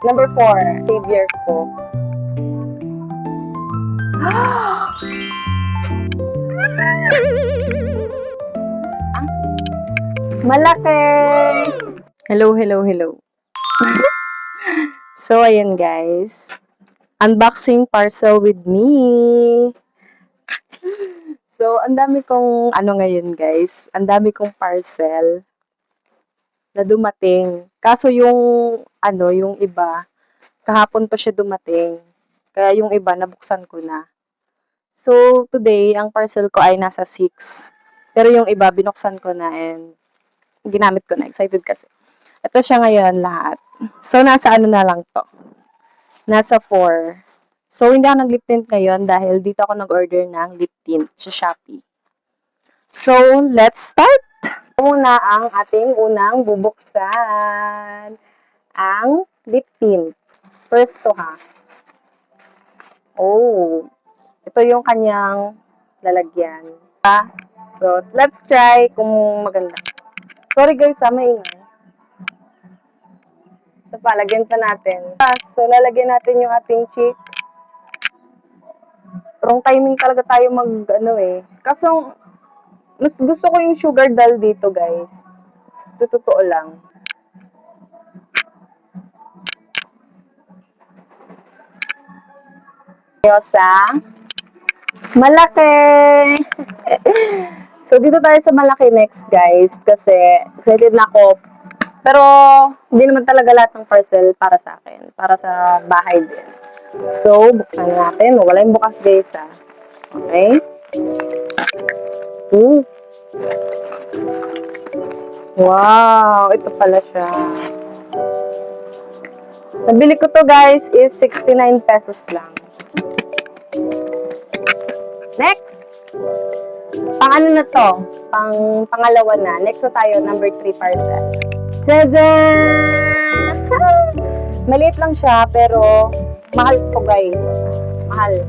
Number 4, savior ko. Malaki! Hello, hello, hello. So, ayan guys. Unboxing parcel with me. So, ang dami kong, ngayon guys. Ang dami kong parcel na dumating. Kaso yung iba, kahapon pa siya dumating. Kaya yung iba, nabuksan ko na. So, today, ang parcel ko ay nasa 6. Pero yung iba, binuksan ko na and ginamit ko na. Excited kasi. Ito siya ngayon lahat. So, nasa ano na lang to. Nasa 4. So, hindi ako nag-lip tint ngayon dahil dito ako nag-order ng lip tint sa Shopee. So, let's start! Muna ang ating unang bubuksan. Ang lip tint. First to ha. Oh, ito yung kanyang lalagyan. So, let's try kung maganda. Sorry guys, maingay. So, palagyan pa natin. So, lalagyan natin yung ating cheek. Wrong timing talaga tayo Kaso, mas gusto ko yung sugar doll dito, guys. Sa totoo lang. Sa malaki! So, dito tayo sa malaki next, guys. Kasi, excited na ako. Pero, hindi naman talaga lahat ng parcel para sa akin. Para sa bahay din. So, buksan natin. Wala yung bukas, guys, ha. Okay? Ooh. Wow! Ito pala siya. Nabili ko to, guys, is 69 pesos lang. Next! Pang ano na to? Pangalawa na. Next na tayo, number 3 parcel. Tadaan! Maliit lang siya, pero mahal to, guys. Mahal.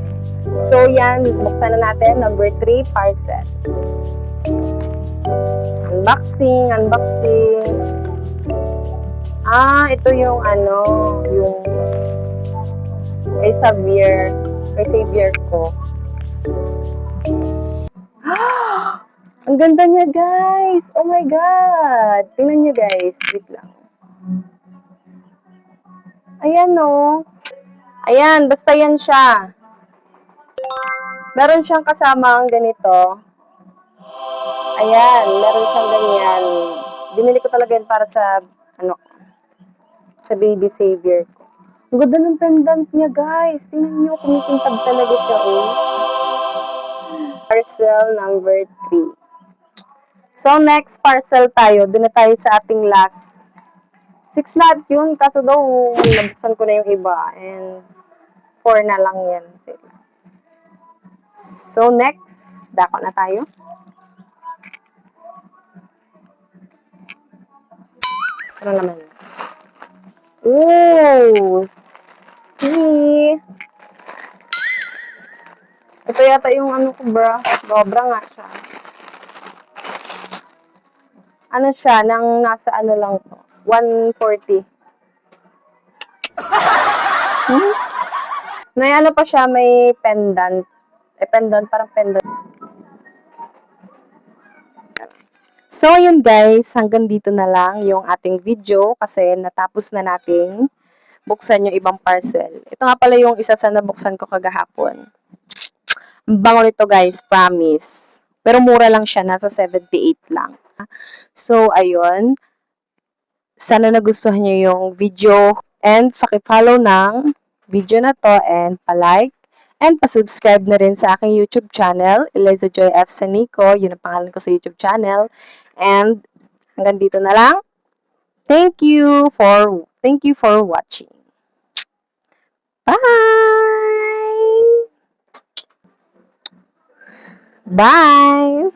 So, yan. Buksan na natin. Number 3 parcel. Unboxing, unboxing. Ito yung yung kay Xavier ko. Ang ganda niya, guys! Oh my God! Tingnan niyo, guys. Wait lang. Ayan, no? Ayan, basta yan siya. Meron siyang kasamang ganito. Ayan, meron siyang ganyan. Binili ko talaga yan para sa, sa baby savior ko. Ang ganda ng pendant niya, guys. Tingnan niyo, kumikintab talaga siya, oh. Parcel number 3. So, next parcel tayo. Doon na tayo sa ating last. 6 lahat yun. Kaso daw, nabuksan ko na yung iba. And 4 na lang yan. So, next. Dako na tayo. Ano naman? Ooh! See? Ito yata yung ko, bra. Dobra nga siya. Ano siya? Nang nasa lang to. 140. May pa siya, may pendant. Parang pendant. So, ayun guys, hanggang dito na lang yung ating video kasi natapos na nating buksan yung ibang parcel. Ito nga pala yung isa sa nabuksan ko kagahapon. Ang bango nito guys, promise. Pero mura lang siya, nasa 78 lang. So, ayun. Sana nagustuhan niyo yung video and paki-follow ng video na to and pa-like and pa-subscribe na rin sa aking YouTube channel, Eliza Joy F. Sanico. Yun ang pangalan ko sa YouTube channel. And hanggang dito na lang. Thank you for watching. Bye! Bye!